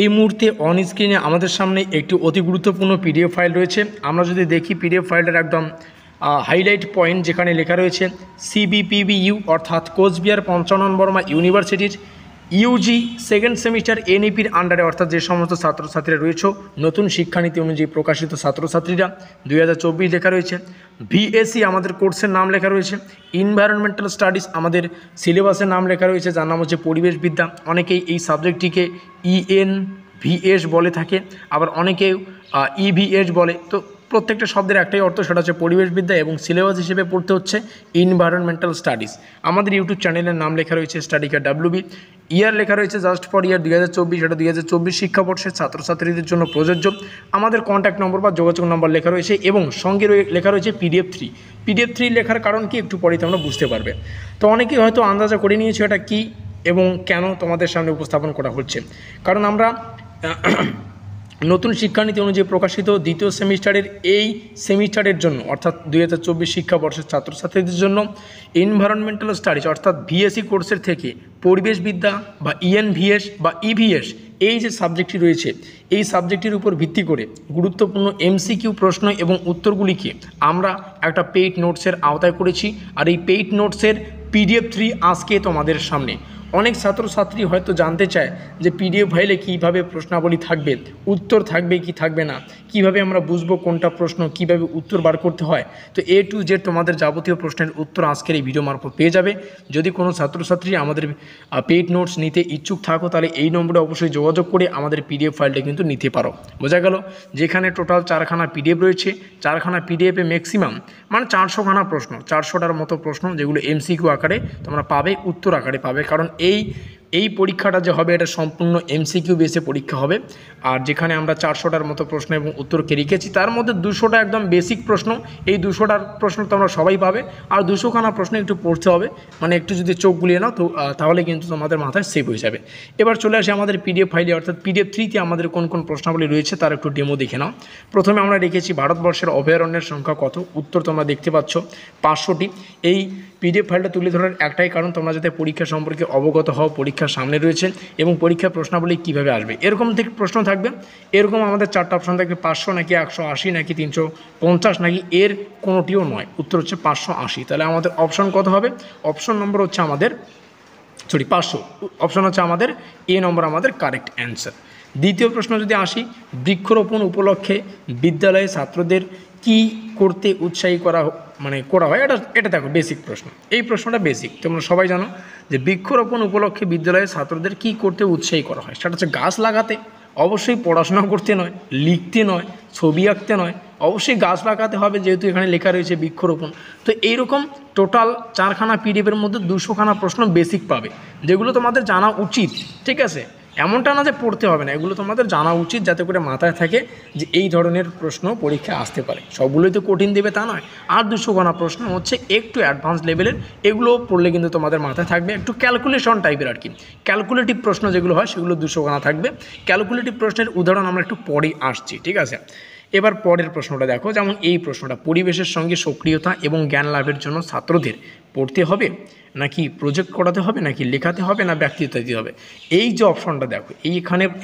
এই মুহূর্তে অন স্ক্রিনে আমাদের সামনে একটি অতি গুরুত্বপূর্ণ পিডিএফ ফাইল রয়েছে। আমরা যদি দেখি পিডিএফ ফাইলটার একদম হাইলাইট পয়েন্ট যেখানে লেখা রয়েছে সিবিপিবিইউ অর্থাৎ কোচবিহার পঞ্চানন বর্মা ইউনিভার্সিটির ইউজি সেকেন্ড সেমিস্টার এনইপির আন্ডারে অর্থাৎ যে সমস্ত ছাত্রছাত্রীরা রয়েছে নতুন শিক্ষানীতি অনুযায়ী প্রকাশিত ছাত্রছাত্রীরা 2024 লেখা রয়েছে। ভিএসসি আমাদের কোর্সের নাম লেখা রয়েছে। এনভায়রনমেন্টাল স্টাডিজ আমাদের সিলেবাসের নাম লেখা রয়েছে, যার নাম হচ্ছে পরিবেশবিদ্যা। অনেকেই এই সাবজেক্টটিকে ENVS বলে থাকে, আবার অনেকেই EVS বলে। তো প্রত্যেকটা শব্দের একটাই অর্থ, সেটা হচ্ছে পরিবেশবিদ্যা, এবং সিলেবাস হিসেবে পড়তে হচ্ছে এনভায়রনমেন্টাল স্টাডিজ। আমাদের ইউটিউব চ্যানেলের নাম লেখা রয়েছে স্টাডিকার WB। ইয়ার লেখা রয়েছে জাস্ট ফর ইয়ার 2024, এটা 2024 শিক্ষাবর্ষের ছাত্রছাত্রীদের জন্য প্রযোজ্য। আমাদের কন্ট্যাক্ট নম্বর বা যোগাযোগ নম্বর লেখা রয়েছে, এবং সঙ্গে লেখা রয়েছে PDF3 লেখার কারণ কি একটু পরেই তোমরা বুঝতে পারবে। তো অনেকেই হয়তো আন্দাজা করে নিয়েছো এটা কি এবং কেন তোমাদের সামনে উপস্থাপন করা হচ্ছে। কারণ আমরা নতুন শিক্ষানীতি অনুযায়ী প্রকাশিত দ্বিতীয় সেমিস্টারের এই সেমিস্টারের জন্য অর্থাৎ 2024 শিক্ষাবর্ষের ছাত্রছাত্রীদের জন্য এনভায়রনমেন্টাল স্টাডিজ অর্থাৎ ভিএসসি কোর্সের থেকে পরিবেশবিদ্যা বা ENVS বা EVS এই যে সাবজেক্টটি রয়েছে, এই সাবজেক্টের উপর ভিত্তি করে গুরুত্বপূর্ণ MCQ প্রশ্ন এবং উত্তরগুলিকে আমরা একটা পেইড নোটসের আওতায় করেছি। আর এই পেইড নোটসের PDF3 আজকে তোমাদের সামনে। অনেক ছাত্রছাত্রী হয়তো জানতে চায় যে PDF ফাইলে কীভাবে প্রশ্নাবলী থাকবে, উত্তর থাকবে কি থাকবে না, কিভাবে আমরা বুঝবো কোনটা প্রশ্ন, কিভাবে উত্তর বার করতে হয়। তো A to Z তোমাদের যাবতীয় প্রশ্নের উত্তর আজকের এই ভিডিও মারফত পেয়ে যাবে। যদি কোনো ছাত্রছাত্রী আমাদের পেইড নোটস নিতে ইচ্ছুক থাকো, তাহলে এই নম্বরে অবশ্যই যোগাযোগ করে আমাদের PDF ফাইলটা কিন্তু নিতে পারো। বোঝা গেল? যেখানে টোটাল 4খানা PDF রয়েছে, 4খানা PDF-এ ম্যাক্সিমাম মানে 400খানা প্রশ্ন, 400টার মতো প্রশ্ন, যেগুলো MCQ আকারে তোমরা পাবে, উত্তর আকারে পাবে। কারণ এই পরীক্ষাটা যে হবে এটা সম্পূর্ণ MCQ বেসে পরীক্ষা হবে। আর যেখানে আমরা 400টার মতো প্রশ্ন এবং উত্তরকে রেখেছি, তার মধ্যে 200টা একদম বেসিক প্রশ্ন। এই 200টার প্রশ্ন তোমরা সবাই পাবে, আর 200খানা প্রশ্ন একটু পড়তে হবে, মানে একটু যদি চোখ বুলিয়ে নাও তো তাহলে কিন্তু তোমাদের মাথায় সেভ হয়ে যাবে। এবার চলে আসে আমাদের PDF ফাইলে অর্থাৎ PDF3-তে আমাদের কোন কোন প্রশ্নাবলী রয়েছে তার একটু ডেমো দেখে নাও। প্রথমে আমরা রেখেছি ভারতবর্ষের অভয়ারণ্যের সংখ্যা কত, উত্তর তোমরা দেখতে পাচ্ছ 500টি। এই PDF ফাইলটা তুলে ধরার একটাই কারণ, তোমরা যাতে পরীক্ষা সম্পর্কে অবগত হও, পরীক্ষার সামনে রয়েছে এবং পরীক্ষার প্রশ্নাবলী কীভাবে আসবে এরকম থেকে প্রশ্ন থাকবে। এরকম আমাদের 4টা অপশন থাকবে, 500 নাকি 180 নাকি 350 নাকি এর কোনোটিও নয়, উত্তর হচ্ছে 580। তাহলে আমাদের অপশন কত হবে? অপশন নম্বর হচ্ছে আমাদের 500, অপশন হচ্ছে আমাদের A নম্বর আমাদের কারেক্ট অ্যান্সার। দ্বিতীয় প্রশ্ন যদি আসি, বৃক্ষরোপণ উপলক্ষে বিদ্যালয়ে ছাত্রদের কি করতে উৎসাহী করা হয়, এটা দেখো বেসিক প্রশ্ন। এই প্রশ্নটা বেসিক, তোমরা সবাই জানো যে বৃক্ষরোপণ উপলক্ষে বিদ্যালয়ে ছাত্রদের কি করতে উৎসাহী করা হয়। সেটা হচ্ছে গাছ লাগাতে, অবশ্যই পড়াশোনা করতে নয়, লিখতে নয়, ছবি আঁকতে নয়, অবশ্যই গাছ লাগাতে হবে, যেহেতু এখানে লেখা রয়েছে বৃক্ষরোপণ। তো এইরকম টোটাল 4খানা PDF-এর মধ্যে 200খানা প্রশ্ন বেসিক পাবে, যেগুলো তোমাদের জানা উচিত। ঠিক আছে, এমনটা না যে পড়তে হবে না, এগুলো তোমাদের জানা উচিত, যাতে করে মাথায় থাকে যে এই ধরনের প্রশ্ন পরীক্ষায় আসতে পারে। সবগুলোই তো কঠিন দেবে তা নয়। আর 200খানা প্রশ্ন হচ্ছে একটু অ্যাডভান্স লেভেলের, এগুলো পড়লে কিন্তু তোমাদের মাথায় থাকবে, একটু ক্যালকুলেশন টাইপের আর কি। ক্যালকুলেটিভ প্রশ্ন যেগুলো হয় সেগুলো 200খানা থাকবে। ক্যালকুলেটিভ প্রশ্নের উদাহরণ আমরা একটু পরে আসছি, ঠিক আছে। এবার পরের প্রশ্নটা দেখো, যেমন এই প্রশ্নটা, পরিবেশের সঙ্গে সক্রিয়তা এবং জ্ঞান লাভের জন্য ছাত্রদের পড়তে হবে নাকি প্রজেক্ট করাতে হবে নাকি লেখাতে হবে না বক্তৃতা দিতে হবে। এই যে অপশনটা দেখো,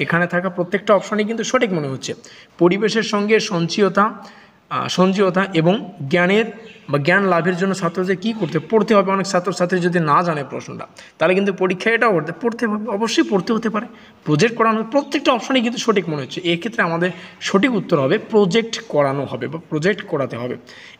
এখানে থাকা প্রত্যেকটা অপশনই কিন্তু সঠিক মনে হচ্ছে। পরিবেশের সঙ্গে সঞ্চয়তা এবং জ্ঞান লাভের জন্য ছাত্রদের কী পড়তে হবে। অনেক ছাত্রছাত্রী যদি না জানে প্রশ্নটা, তাহলে কিন্তু পরীক্ষায় এটাও পড়তে হবে, অবশ্যই পড়তে হতে পারে। প্রজেক্ট করানো, প্রত্যেকটা অপশনই কিন্তু সঠিক মনে হচ্ছে। এক্ষেত্রে আমাদের সঠিক উত্তর হবে প্রজেক্ট করানো হবে বা প্রজেক্ট করাতে হবে।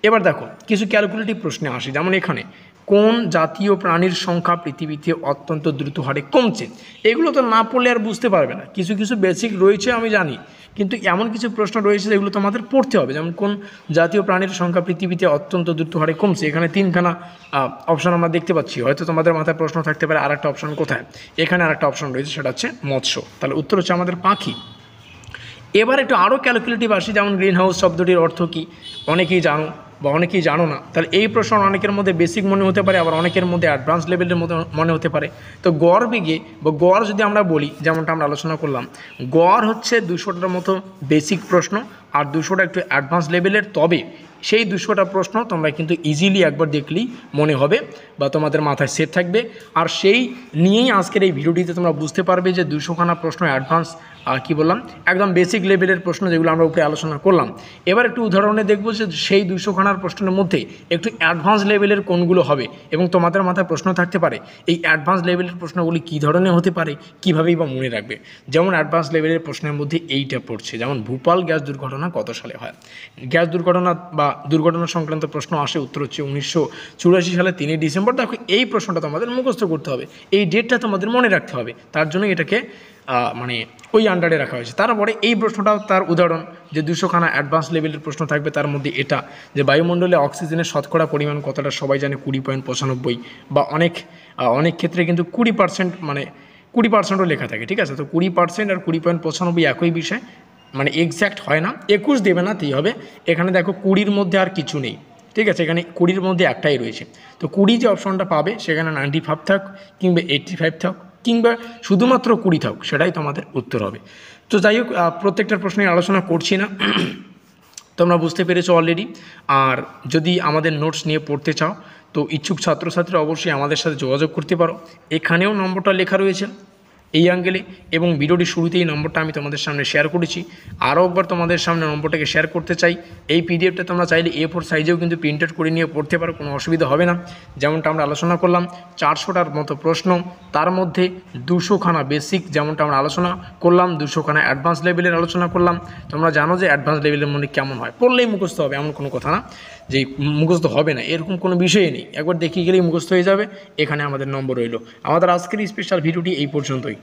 এবার দেখো কিছু ক্যালকুলেটিভ প্রশ্নে আসি, যেমন এখানে কোন জাতীয় প্রাণীর সংখ্যা পৃথিবীতে অত্যন্ত দ্রুত হারে কমছে। এগুলো তো না পড়লে আর বুঝতে পারবে না। কিছু বেসিক রয়েছে আমি জানি, কিন্তু এমন কিছু প্রশ্ন রয়েছে যেগুলো তোমাদের পড়তে হবে। যেমন কোন জাতীয় প্রাণীর সংখ্যা পৃথিবীতে অত্যন্ত দ্রুত হারে কমছে, এখানে 3খানা অপশন আমরা দেখতে পাচ্ছি। হয়তো তোমাদের মাথায় প্রশ্ন থাকতে পারে আরেকটা অপশন কোথায়, এখানে আরেকটা অপশন রয়েছে, সেটা হচ্ছে মৎস্য। তাহলে উত্তর হচ্ছে আমাদের পাখি। এবার একটু আরও ক্যালকুলেটিভ আসি, যেমন গ্রিন হাউস শব্দটির অর্থ কী অনেকেই জানো বা অনেকেই জানো না। তাহলে এই প্রশ্ন অনেকের মধ্যে বেসিক মনে হতে পারে, আবার অনেকের মধ্যে অ্যাডভান্স লেভেলের মধ্যে মনে হতে পারে। তো গড় বেগে বা গড় যদি আমরা বলি, যেমনটা আমরা আলোচনা করলাম, গড় হচ্ছে 200টার মতো বেসিক প্রশ্ন, আর 200টা একটু অ্যাডভান্স লেভেলের। তবে সেই 200টা প্রশ্ন তোমরা কিন্তু ইজিলি একবার দেখলেই মনে হবে বা তোমাদের মাথায় সেট থাকবে। আর সেই নিয়েই আজকের এই ভিডিওটিতে তোমরা বুঝতে পারবে যে 200খানা প্রশ্ন অ্যাডভান্স কি বললাম একদম বেসিক লেভেলের প্রশ্ন যেগুলো আমরা উপরে আলোচনা করলাম। এবার একটু উদাহরণে দেখবো যে সেই 200খানার প্রশ্নের মধ্যে একটু অ্যাডভান্স লেভেলের কোনগুলো হবে এবং তোমাদের মাথায় প্রশ্ন থাকতে পারে এই অ্যাডভান্স লেভেলের প্রশ্নগুলি কী ধরনের হতে পারে, কীভাবেই বা মনে রাখবে। যেমন অ্যাডভান্স লেভেলের প্রশ্নের মধ্যে এইটা পড়ছে, যেমন ভূপাল গ্যাস দুর্ঘটনা কত সালে হয়। গ্যাস দুর্ঘটনা বা দুর্ঘটনা সংক্রান্ত প্রশ্ন আসে, উত্তর হচ্ছে 1984 সালে 3 ডিসেম্বর। দেখো এই প্রশ্নটা তোমাদের মুখস্থ করতে হবে, এই ডেটটা তোমাদের মনে রাখতে হবে, তার জন্য এটাকে মানে ওই আন্ডারে রাখা হয়েছে। তারপরে এই প্রশ্নটাও তার উদাহরণ যে 200খানা অ্যাডভান্স লেভেলের প্রশ্ন থাকবে, তার মধ্যে এটা যে বায়ুমণ্ডলে অক্সিজেনের শতকরা পরিমাণ কতটা সবাই জানে 20.95, বা অনেক ক্ষেত্রে কিন্তু 20% মানে 20%ও লেখা থাকে, ঠিক আছে। তো 20% আর 20.95 একই বিষয়, মানে এক্স্যাক্ট হয় না, 21 দেবে না তাই হবে। এখানে দেখো 20-র মধ্যে আর কিছু নেই, ঠিক আছে, এখানে 20-র মধ্যে একটাই রয়েছে। তো 20 যে অপশনটা পাবে সেখানে 95 থাক কিংবা 85 থাক কিংবা শুধুমাত্র 20 থাক, সেটাই তোমাদের উত্তর হবে। তো যাই হোক, প্রত্যেকটার প্রশ্নে আলোচনা করছি না, তোমরা বুঝতে পেরেছো অলরেডি। আর যদি আমাদের নোটস নিয়ে পড়তে চাও তো ইচ্ছুক ছাত্রছাত্রীরা অবশ্যই আমাদের সাথে যোগাযোগ করতে পারো। এখানেও নম্বরটা লেখা রয়েছে এই অ্যাঙ্গেলে, এবং ভিডিওটির শুরুতেই নম্বরটা আমি তোমাদের সামনে শেয়ার করেছি। আরও একবার তোমাদের সামনে নম্বরটাকে শেয়ার করতে চাই। এই পিডিএফটা তোমরা চাইলে A4 সাইজেও কিন্তু প্রিন্ট আউট করে নিয়ে পড়তে পারো, কোনো অসুবিধা হবে না। যেমনটা আমরা আলোচনা করলাম 400টার মতো প্রশ্ন, তার মধ্যে 200খানা বেসিক যেমনটা আমরা আলোচনা করলাম, 200খানা অ্যাডভান্স লেভেলের আলোচনা করলাম। তোমরা জানো যে অ্যাডভান্স লেভেলের মধ্যে কেমন হয়, পড়লেই মুখস্থ হবে এমন কোনো কথা না, যে মুখস্থ হবে না এরকম কোনো বিষয়ই নেই, একবার দেখিয়ে গেলেই মুখস্থ হয়ে যাবে। এখানে আমাদের নম্বর রইল। আমাদের আজকের স্পেশাল ভিডিওটি এই পর্যন্তই।